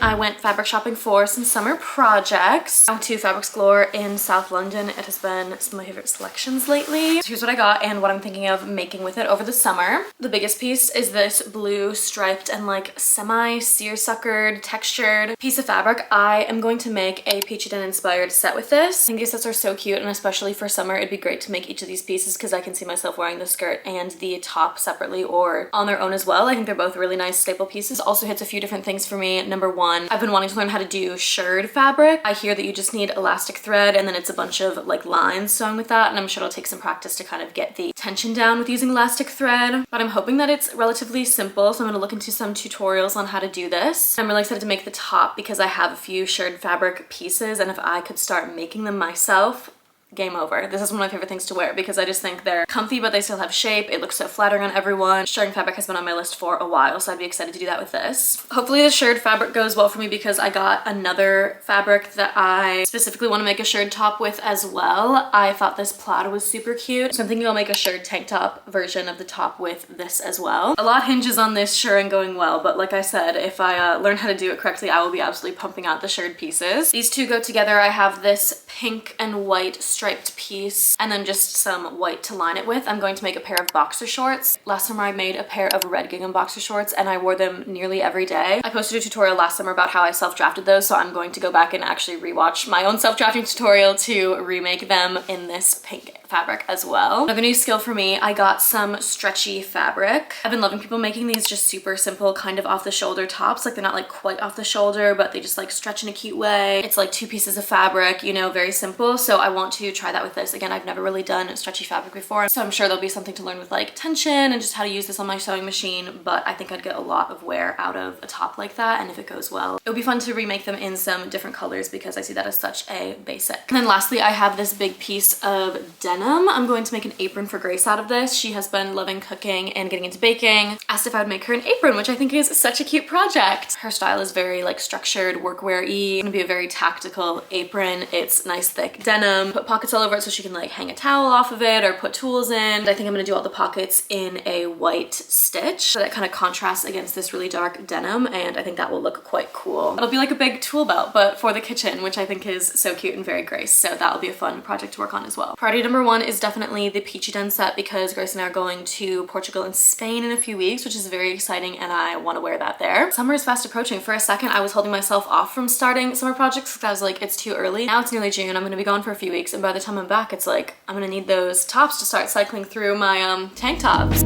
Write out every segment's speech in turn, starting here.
I went fabric shopping for some summer projects. I went to Fabrics Galore in South London. It has been some of my favorite selections lately. So here's what I got and what I'm thinking of making with it over the summer. The biggest piece is this blue striped and like semi-seersuckered textured piece of fabric. I am going to make a peachy den inspired set with this. I think these sets are so cute, and especially for summer it'd be great to make each of these pieces because I can see myself wearing the skirt and the top separately or on their own as well. I think they're both really nice staple pieces. Also hits a few different things for me. Number one, I've been wanting to learn how to do shirred fabric. I hear that you just need elastic thread and then it's a bunch of like lines sewing with that, and I'm sure it'll take some practice to kind of get the tension down with using elastic thread, but I'm hoping that it's relatively simple, so I'm going to look into some tutorials on how to do this. I'm really excited to make the top because I have a few shirred fabric pieces, and if I could start making them myself, game over. This is one of my favorite things to wear because I just think they're comfy but they still have shape. It looks so flattering on everyone. Shirring fabric has been on my list for a while, so I'd be excited to do that with this. Hopefully the shirred fabric goes well for me because I got another fabric that I specifically want to make a shirred top with as well. I thought this plaid was super cute, so I'm thinking I'll make a shirred tank top version of the top with this as well. A lot hinges on this shirring going well, but like I said, if I learn how to do it correctly, I will be absolutely pumping out the shirred pieces. These two go together. I have this pink and white striped piece and then just some white to line it with. I'm going to make a pair of boxer shorts. Last summer I made a pair of red gingham boxer shorts and I wore them nearly every day. I posted a tutorial last summer about how I self-drafted those, so I'm going to go back and actually rewatch my own self-drafting tutorial to remake them in this pink fabric as well. Another new skill for me, I got some stretchy fabric. I've been loving people making these just super simple kind of off the shoulder tops. Like they're not like quite off the shoulder, but they just like stretch in a cute way. It's like two pieces of fabric, you know, very simple. So I want to try that with this. Again, I've never really done stretchy fabric before, so I'm sure there'll be something to learn with like tension and just how to use this on my sewing machine, but I think I'd get a lot of wear out of a top like that, and if it goes well, it would be fun to remake them in some different colors because I see that as such a basic. And then lastly, I have this big piece of denim. I'm going to make an apron for Grace out of this. She has been loving cooking and getting into baking. Asked if I would make her an apron, which I think is such a cute project. Her style is very like structured, workwear-y. It's gonna be a very tactical apron. It's nice thick denim, put pockets all over it so she can like hang a towel off of it or put tools in. I think I'm gonna do all the pockets in a white stitch so that kind of contrasts against this really dark denim, and I think that will look quite cool. It'll be like a big tool belt but for the kitchen, which I think is so cute and very Grace, so that'll be a fun project to work on as well. Priority number one is definitely the peachy den set because Grace and I are going to Portugal and Spain in a few weeks, which is very exciting, and I want to wear that there. Summer is fast approaching. For a second I was holding myself off from starting summer projects because I was like, it's too early. Now it's nearly June, I'm gonna be gone for a few weeks, and by the time I'm back it's like I'm gonna need those tops to start cycling through my tank tops.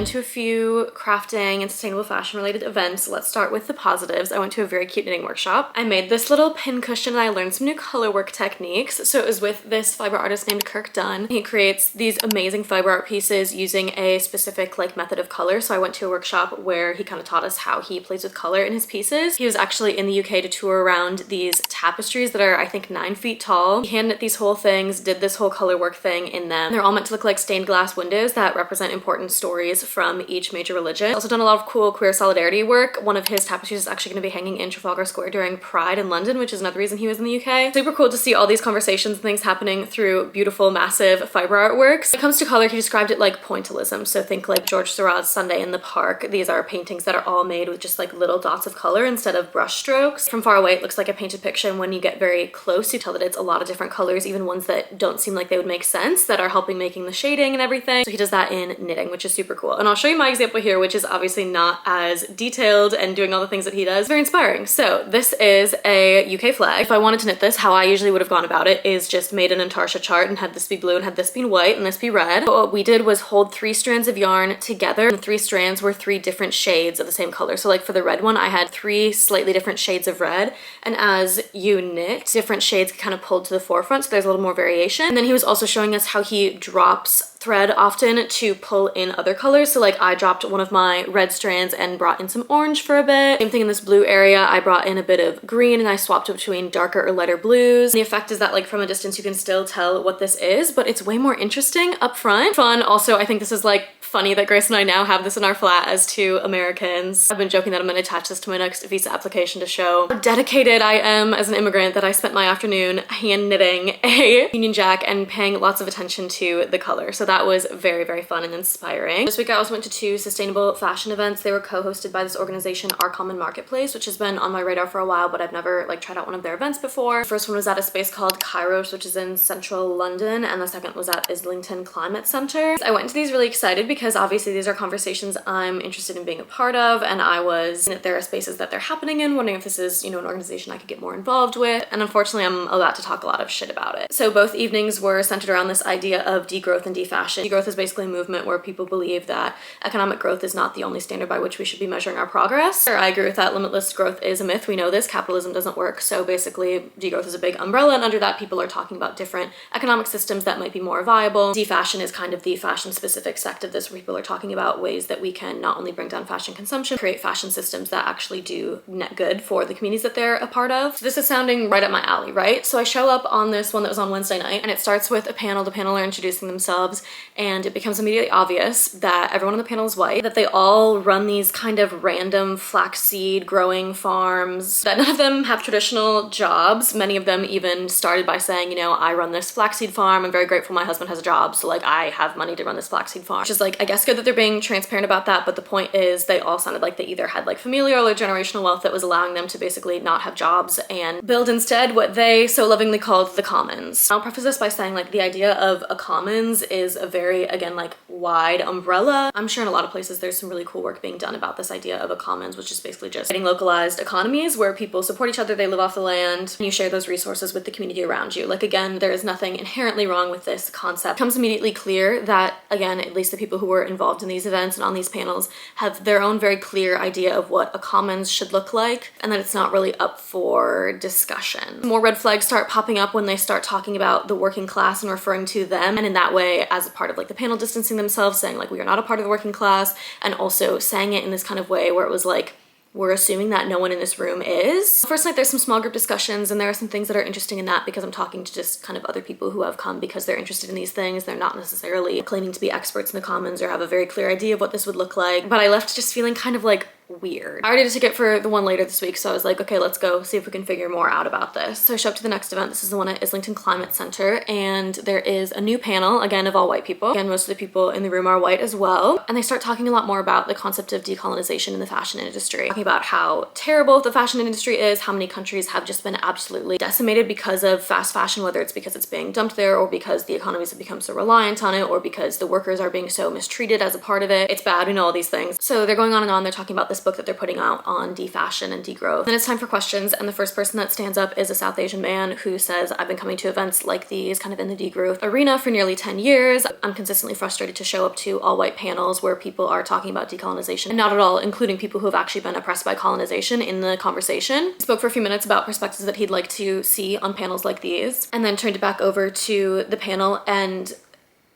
To a few crafting and sustainable fashion related events. Let's start with the positives. I went to a very cute knitting workshop. I made this little pin cushion and I learned some new color work techniques. So it was with this fiber artist named Kirk Dunn. He creates these amazing fiber art pieces using a specific like method of color. So I went to a workshop where he kind of taught us how he plays with color in his pieces. He was actually in the UK to tour around these tapestries that are I think 9 feet tall. He hand knit these whole things, did this whole color work thing in them. They're all meant to look like stained glass windows that represent important stories from each major religion. Also done a lot of cool queer solidarity work. One of his tapestries is actually going to be hanging in Trafalgar Square during Pride in London, which is another reason he was in the UK. Super cool to see all these conversations and things happening through beautiful, massive fiber artworks. When it comes to color, he described it like pointillism. So think like George Seurat's Sunday in the Park. These are paintings that are all made with just like little dots of color instead of brush strokes. From far away, it looks like a painted picture, and when you get very close, you tell that it's a lot of different colors, even ones that don't seem like they would make sense, that are helping making the shading and everything. So he does that in knitting, which is super cool. And I'll show you my example here, which is obviously not as detailed and doing all the things that he does. Very inspiring. So this is a UK flag. If I wanted to knit this, how I usually would have gone about it is just made an Antartia chart and had this be blue and had this be white and this be red. But what we did was hold 3 strands of yarn together, and the 3 strands were 3 different shades of the same color. So like for the red one, I had 3 slightly different shades of red, and as you knit, different shades kind of pulled to the forefront, so there's a little more variation. And then he was also showing us how he drops thread often to pull in other colors. So like I dropped one of my red strands and brought in some orange for a bit. Same thing in this blue area. I brought in a bit of green and I swapped it between darker or lighter blues. And the effect is that like from a distance you can still tell what this is, but it's way more interesting up front. Fun. Also, I think this is like funny that Grace and I now have this in our flat as two Americans. I've been joking that I'm gonna attach this to my next visa application to show how dedicated I am as an immigrant, that I spent my afternoon hand knitting a Union Jack and paying lots of attention to the color. So that was very, very fun and inspiring. This week I also went to 2 sustainable fashion events. They were co-hosted by this organization, Our Common Marketplace, which has been on my radar for a while, but I've never like tried out one of their events before. The first one was at a space called Kairos, which is in central London, and the second was at Islington Climate Centre. I went to these really excited because obviously these are conversations I'm interested in being a part of, and I was, that there are spaces that they're happening in, wondering if this is, you know, an organization I could get more involved with, and unfortunately I'm about to talk a lot of shit about it. So both evenings were centered around this idea of degrowth and defashion. Degrowth is basically a movement where people believe that economic growth is not the only standard by which we should be measuring our progress. I agree with that. Limitless growth is a myth. We know this. Capitalism doesn't work. So basically degrowth is a big umbrella, and under that people are talking about different economic systems that might be more viable. Defashion is kind of the fashion specific sect of this, where people are talking about ways that we can not only bring down fashion consumption, create fashion systems that actually do net good for the communities that they're a part of. So this is sounding right up my alley, right? So I show up on this one that was on Wednesday night, and it starts with a panel. The panel are introducing themselves, and it becomes immediately obvious that everyone on the panel is white, that they all run these kind of random flaxseed growing farms, that none of them have traditional jobs. Many of them even started by saying, you know, I run this flaxseed farm. I'm very grateful my husband has a job, so like I have money to run this flaxseed farm. Which is like, I guess good that they're being transparent about that, but the point is they all sounded like they either had like familial or generational wealth that was allowing them to basically not have jobs and build instead what they so lovingly called the commons. I'll preface this by saying like the idea of a commons is a very, again, like wide umbrella. I'm sure in a lot of places there's some really cool work being done about this idea of a commons, which is basically just getting localized economies where people support each other, they live off the land, and you share those resources with the community around you. Like again, there is nothing inherently wrong with this concept. It becomes immediately clear that, again, at least the people who were involved in these events and on these panels have their own very clear idea of what a commons should look like, and that it's not really up for discussion. More red flags start popping up when they start talking about the working class and referring to them, and in that way as a part of like the panel distancing themselves, saying like we are not a part of the working class, and also saying it in this kind of way where it was like, we're assuming that no one in this room is. First night there's some small group discussions, and there are some things that are interesting in that because I'm talking to just kind of other people who have come because they're interested in these things. They're not necessarily claiming to be experts in the commons or have a very clear idea of what this would look like, but I left just feeling kind of like weird. I already did a ticket for the one later this week, so I was like, okay, let's go see if we can figure more out about this. So I show up to the next event. This is the one at Islington Climate Centre, and there is a new panel, again, of all white people. Again, most of the people in the room are white as well, and they start talking a lot more about the concept of decolonization in the fashion industry, talking about how terrible the fashion industry is, how many countries have just been absolutely decimated because of fast fashion, whether it's because it's being dumped there or because the economies have become so reliant on it or because the workers are being so mistreated as a part of it. It's bad, we know all these things. So they're going on and on, they're talking about this book that they're putting out on defashion and degrowth. Then it's time for questions, and the first person that stands up is a South Asian man who says, I've been coming to events like these kind of in the degrowth arena for nearly 10 years. I'm consistently frustrated to show up to all white panels where people are talking about decolonization, and not at all including people who have actually been oppressed by colonization in the conversation. He spoke for a few minutes about perspectives that he'd like to see on panels like these, and then turned it back over to the panel, and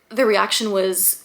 the reaction was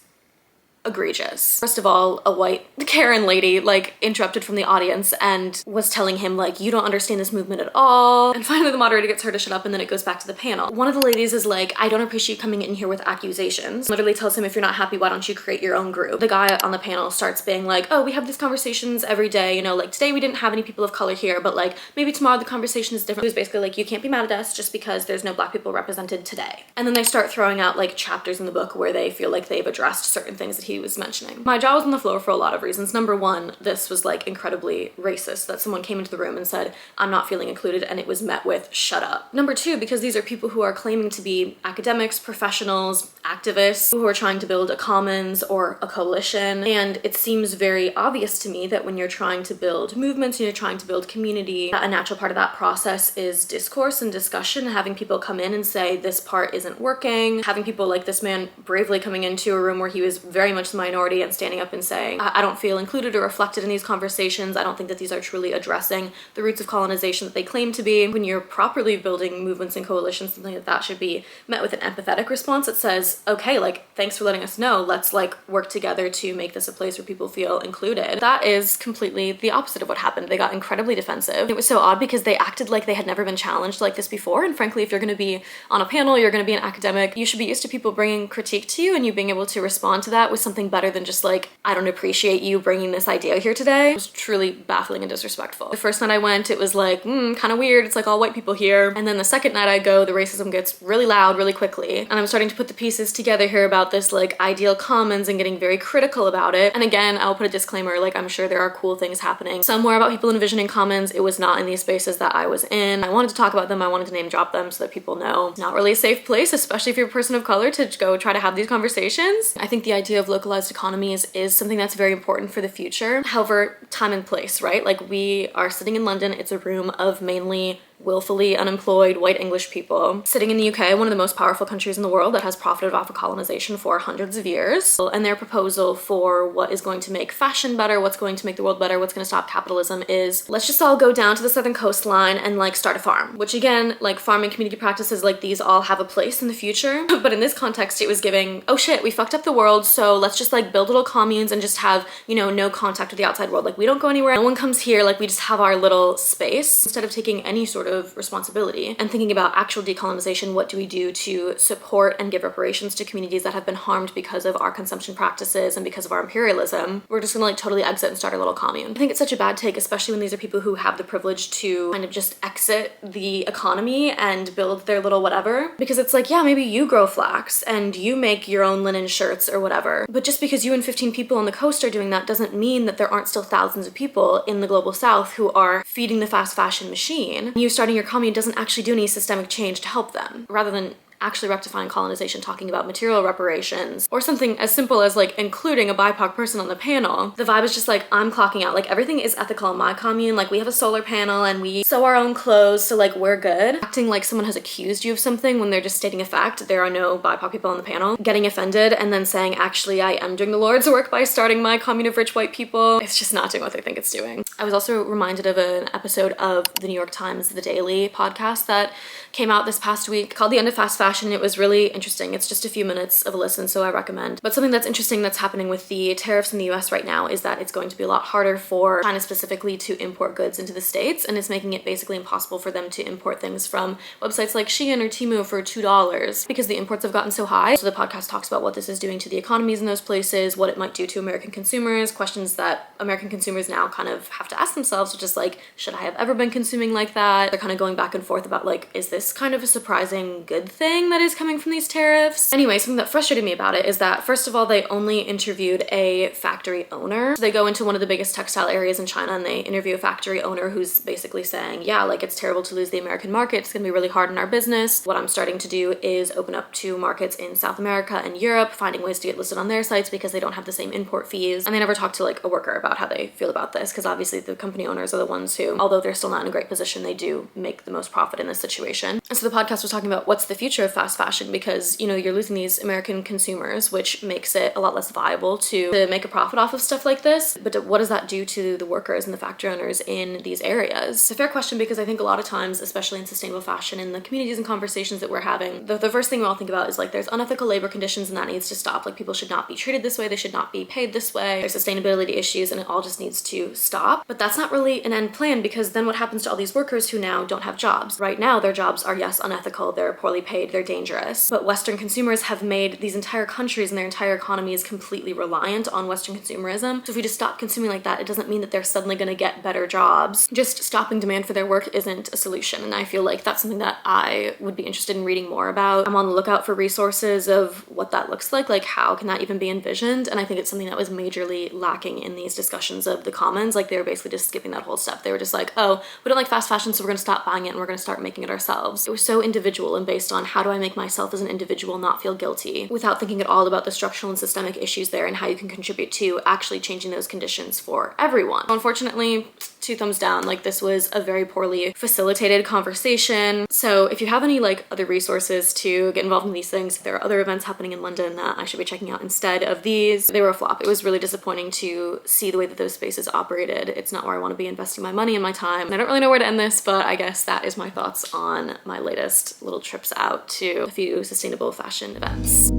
egregious. First of all, a white Karen lady like interrupted from the audience and was telling him like, you don't understand this movement at all. And finally the moderator gets her to shut up, and then it goes back to the panel. One of the ladies is like, I don't appreciate you coming in here with accusations. Literally tells him, if you're not happy, why don't you create your own group? The guy on the panel starts being like, oh, we have these conversations every day, you know, like today we didn't have any people of color here, but like maybe tomorrow the conversation is different. He was basically like, you can't be mad at us just because there's no black people represented today. And then they start throwing out like chapters in the book where they feel like they've addressed certain things that he was mentioning. My jaw was on the floor for a lot of reasons. Number one, this was like incredibly racist that someone came into the room and said, I'm not feeling included, and it was met with shut up. Number two, because these are people who are claiming to be academics, professionals, activists who are trying to build a commons or a coalition, and it seems very obvious to me that when you're trying to build movements and you're trying to build community, a natural part of that process is discourse and discussion, having people come in and say this part isn't working, having people like this man bravely coming into a room where he was very much much the minority and standing up and saying, I don't feel included or reflected in these conversations. I don't think that these are truly addressing the roots of colonization that they claim to be. When you're properly building movements and coalitions, something like that should be met with an empathetic response that says, okay, like, thanks for letting us know. Let's like work together to make this a place where people feel included. That is completely the opposite of what happened. They got incredibly defensive. It was so odd because they acted like they had never been challenged like this before. And frankly, if you're going to be on a panel, you're going to be an academic, you should be used to people bringing critique to you and you being able to respond to that with something better than just like, I don't appreciate you bringing this idea here today. It was truly baffling and disrespectful. The first night I went, it was like, kind of weird. It's like all white people here. And then the second night I go, the racism gets really loud really quickly. And I'm starting to put the pieces together here about this like ideal commons and getting very critical about it. And again, I'll put a disclaimer, like I'm sure there are cool things happening somewhere about people envisioning commons. It was not in these spaces that I was in. I wanted to talk about them. I wanted to name drop them so that people know. Not really a safe place, especially if you're a person of color, to go try to have these conversations. I think the idea of localized economies is something that's very important for the future. However, time and place, right? Like we are sitting in London. It's a room of mainly willfully unemployed white English people sitting in the UK, one of the most powerful countries in the world that has profited off of colonization for hundreds of years. And their proposal for what is going to make fashion better, what's going to make the world better, what's going to stop capitalism is let's just all go down to the southern coastline and like start a farm. Which again, like farming community practices like these all have a place in the future. But in this context, it was giving, oh shit, we fucked up the world, so let's just like build little communes and just have, you know, no contact with the outside world. Like we don't go anywhere, no one comes here, like we just have our little space. Instead of taking any sort of responsibility and thinking about actual decolonization, what do we do to support and give reparations to communities that have been harmed because of our consumption practices and because of our imperialism? We're just gonna like totally exit and start a little commune. I think it's such a bad take, especially when these are people who have the privilege to kind of just exit the economy and build their little whatever. Because it's like, yeah, maybe you grow flax and you make your own linen shirts or whatever, but just because you and 15 people on the coast are doing that doesn't mean that there aren't still thousands of people in the global south who are feeding the fast fashion machine. You starting your commune doesn't actually do any systemic change to help them. Rather than actually rectifying colonization, talking about material reparations, or something as simple as like including a BIPOC person on the panel, the vibe is just like, I'm clocking out. Like everything is ethical in my commune. Like we have a solar panel and we sew our own clothes, so like we're good. Acting like someone has accused you of something when they're just stating a fact, there are no BIPOC people on the panel, getting offended and then saying, actually I am doing the Lord's work by starting my commune of rich white people. It's just not doing what they think it's doing. I was also reminded of an episode of the New York Times The Daily podcast that came out this past week called The End of Fast Fashion. It was really interesting. It's just a few minutes of a listen, so I recommend. But something that's interesting that's happening with the tariffs in the US right now is that it's going to be a lot harder for China specifically to import goods into the States, and it's making it basically impossible for them to import things from websites like Shein or Temu for $2 because the imports have gotten so high. So the podcast talks about what this is doing to the economies in those places, what it might do to American consumers, questions that American consumers now kind of have to ask themselves, which is like, should I have ever been consuming like that? They're kind of going back and forth about like, is this kind of a surprising good thing that is coming from these tariffs? Anyway, something that frustrated me about it is that first of all, they only interviewed a factory owner. So they go into one of the biggest textile areas in China and they interview a factory owner who's basically saying, yeah, like it's terrible to lose the American market. It's gonna be really hard in our business. What I'm starting to do is open up to markets in South America and Europe, finding ways to get listed on their sites because they don't have the same import fees. And they never talk to like a worker about how they feel about this, because obviously the company owners are the ones who, although they're still not in a great position, they do make the most profit in this situation. And so the podcast was talking about what's the future of fast fashion, because, you know, you're losing these American consumers, which makes it a lot less viable to make a profit off of stuff like this. But what does that do to the workers and the factory owners in these areas? It's a fair question, because I think a lot of times, especially in sustainable fashion, in the communities and conversations that we're having, the first thing we all think about is like there's unethical labor conditions and that needs to stop. Like people should not be treated this way, they should not be paid this way, there's sustainability issues, and it all just needs to stop. But that's not really an end plan, because then what happens to all these workers who now don't have jobs? Right now their jobs are, yes, unethical, they're poorly paid, they're dangerous, but Western consumers have made these entire countries and their entire economies completely reliant on Western consumerism. So if we just stop consuming like that, it doesn't mean that they're suddenly going to get better jobs. Just stopping demand for their work isn't a solution, and I feel like that's something that I would be interested in reading more about. I'm on the lookout for resources of what that looks like how can that even be envisioned, and I think it's something that was majorly lacking in these discussions of the commons. Like they were basically basically just skipping that whole step. They were just like, oh, we don't like fast fashion, so we're gonna stop buying it and we're gonna start making it ourselves. It was so individual and based on how do I make myself as an individual not feel guilty without thinking at all about the structural and systemic issues there and how you can contribute to actually changing those conditions for everyone. Unfortunately, 2 thumbs down. Like, this was a very poorly facilitated conversation. So if you have any like other resources to get involved in these things, there are other events happening in London that I should be checking out instead of these. They were a flop. It was really disappointing to see the way that those spaces operated. It's not where I want to be investing my money and my time. I don't really know where to end this, but I guess that is my thoughts on my latest little trips out to a few sustainable fashion events.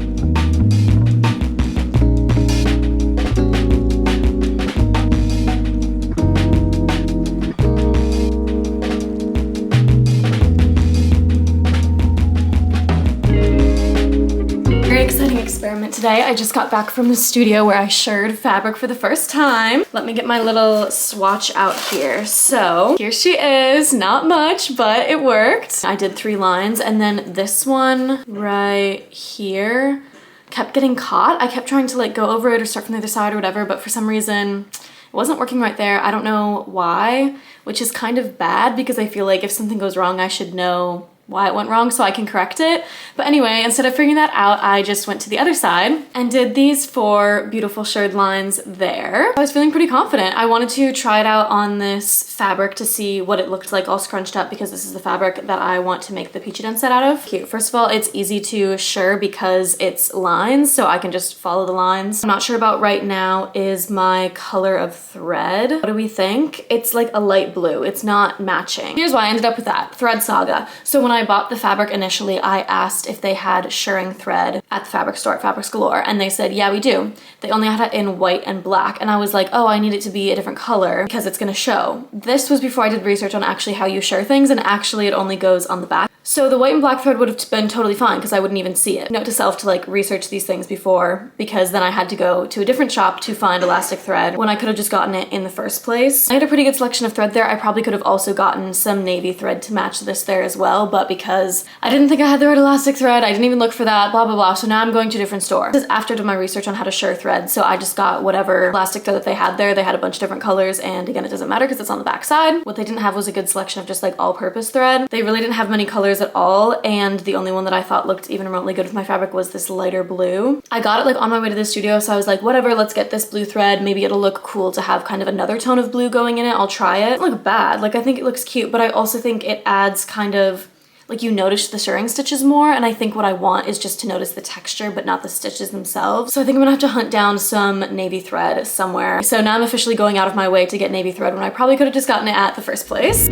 Experiment today. I just got back from the studio where I shirred fabric for the first time. Let me get my little swatch out here. So here she is, not much, but it worked. I did 3 lines and then this one right here kept getting caught. I kept trying to like go over it or start from the other side or whatever, but for some reason it wasn't working right there. I don't know why, which is kind of bad because I feel like if something goes wrong, I should know why it went wrong so I can correct it. But anyway, instead of figuring that out, I just went to the other side and did these 4 beautiful shirred lines there. I was feeling pretty confident. I wanted to try it out on this fabric to see what it looked like all scrunched up because this is the fabric that I want to make the peachy dent set out of. Cute. First of all, it's easy to shirr because it's lines, so I can just follow the lines. I'm not sure about right now is my color of thread. What do we think? It's like a light blue. It's not matching. Here's why I ended up with that. Thread saga. So when I bought the fabric initially, I asked if they had shirring thread at the fabric store at Fabrics Galore, and they said, yeah, we do. They only had it in white and black, and I was like, oh, I need it to be a different color because it's gonna show. This was before I did research on actually how you shirr things, and actually it only goes on the back. So the white and black thread would have been totally fine because I wouldn't even see it. Note to self to like research these things before, because then I had to go to a different shop to find elastic thread when I could have just gotten it in the first place. I had a pretty good selection of thread there. I probably could have also gotten some navy thread to match this there as well, but because I didn't think I had the right elastic thread, I didn't even look for that, blah, blah, blah. So now I'm going to a different store. This is after I did my research on how to shirr thread, so I just got whatever elastic thread that they had there. They had a bunch of different colors, and again, it doesn't matter because it's on the back side. What they didn't have was a good selection of just like all-purpose thread. They really didn't have many colors at all, and the only one that I thought looked even remotely good with my fabric was this lighter blue. I got it like on my way to the studio, so I was like, whatever, let's get this blue thread. Maybe it'll look cool to have kind of another tone of blue going in it. I'll try it. It doesn't look bad. Like, I think it looks cute, but I also think it adds kind of like you notice the shirring stitches more, and I think what I want is just to notice the texture but not the stitches themselves. So I think I'm gonna have to hunt down some navy thread somewhere. So now I'm officially going out of my way to get navy thread when I probably could have just gotten it at the first place.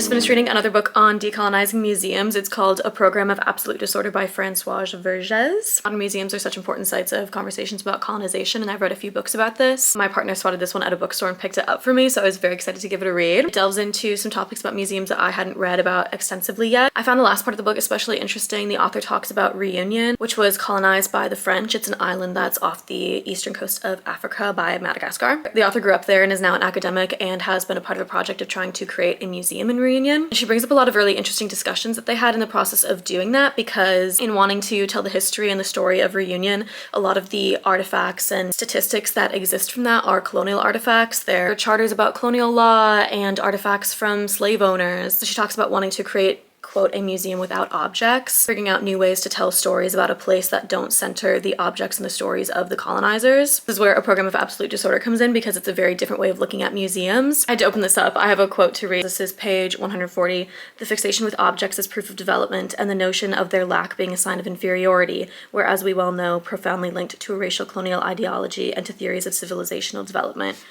Finished reading another book on decolonizing museums. It's called A Program of Absolute Disorder by Françoise Vergès. Modern museums are such important sites of conversations about colonization, and I've read a few books about this. My partner spotted this one at a bookstore and picked it up for me, so I was very excited to give it a read. It delves into some topics about museums that I hadn't read about extensively yet. I found the last part of the book especially interesting. The author talks about Réunion, which was colonized by the French. It's an island that's off the eastern coast of Africa by Madagascar. The author grew up there and is now an academic and has been a part of a project of trying to create a museum in Réunion. She brings up a lot of really interesting discussions that they had in the process of doing that, because in wanting to tell the history and the story of Réunion, a lot of the artifacts and statistics that exist from that are colonial artifacts. There are charters about colonial law and artifacts from slave owners. So she talks about wanting to create, quote, a museum without objects, figuring out new ways to tell stories about a place that don't center the objects and the stories of the colonizers. This is where A Program of Absolute Disorder comes in, because it's a very different way of looking at museums. I had to open this up. I have a quote to read. This is page 140. The fixation with objects as proof of development and the notion of their lack being a sign of inferiority, were, as we well know, profoundly linked to a racial colonial ideology and to theories of civilizational development. ...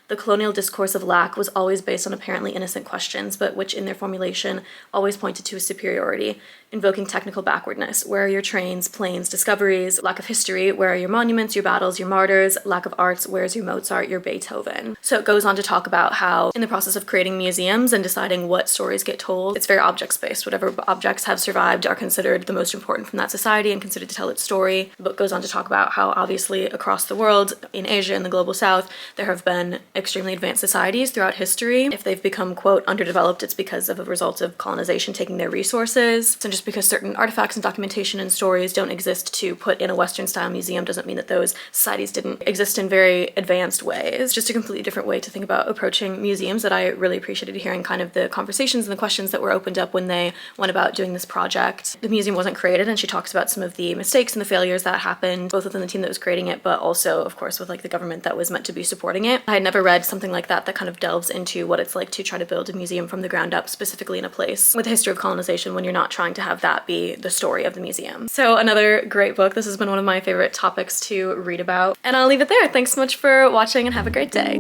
The colonial discourse of lack was always based on apparently innocent questions, but which in their formulation always pointed to a superiority, invoking technical backwardness. Where are your trains, planes, discoveries? Lack of history. Where are your monuments, your battles, your martyrs? Lack of arts. Where's your Mozart, your Beethoven? So it goes on to talk about how in the process of creating museums and deciding what stories get told, it's very objects-based. Whatever objects have survived are considered the most important from that society and considered to tell its story. The book goes on to talk about how obviously across the world, in Asia and the global south, there have been extremely advanced societies throughout history. If they've become, quote, underdeveloped, it's because of a result of colonization taking their resources. So just because certain artifacts and documentation and stories don't exist to put in a Western style museum doesn't mean that those societies didn't exist in very advanced ways. Just a completely different way to think about approaching museums that I really appreciated hearing kind of the conversations and the questions that were opened up when they went about doing this project. The museum wasn't created, and she talks about some of the mistakes and the failures that happened, both within the team that was creating it, but also, of course, with like the government that was meant to be supporting it. I had never read something like that kind of delves into what it's like to try to build a museum from the ground up, specifically in a place with a history of colonization, when you're not trying to have that be the story of the museum. So another great book. This has been one of my favorite topics to read about, and I'll leave it there. Thanks so much for watching and have a great day.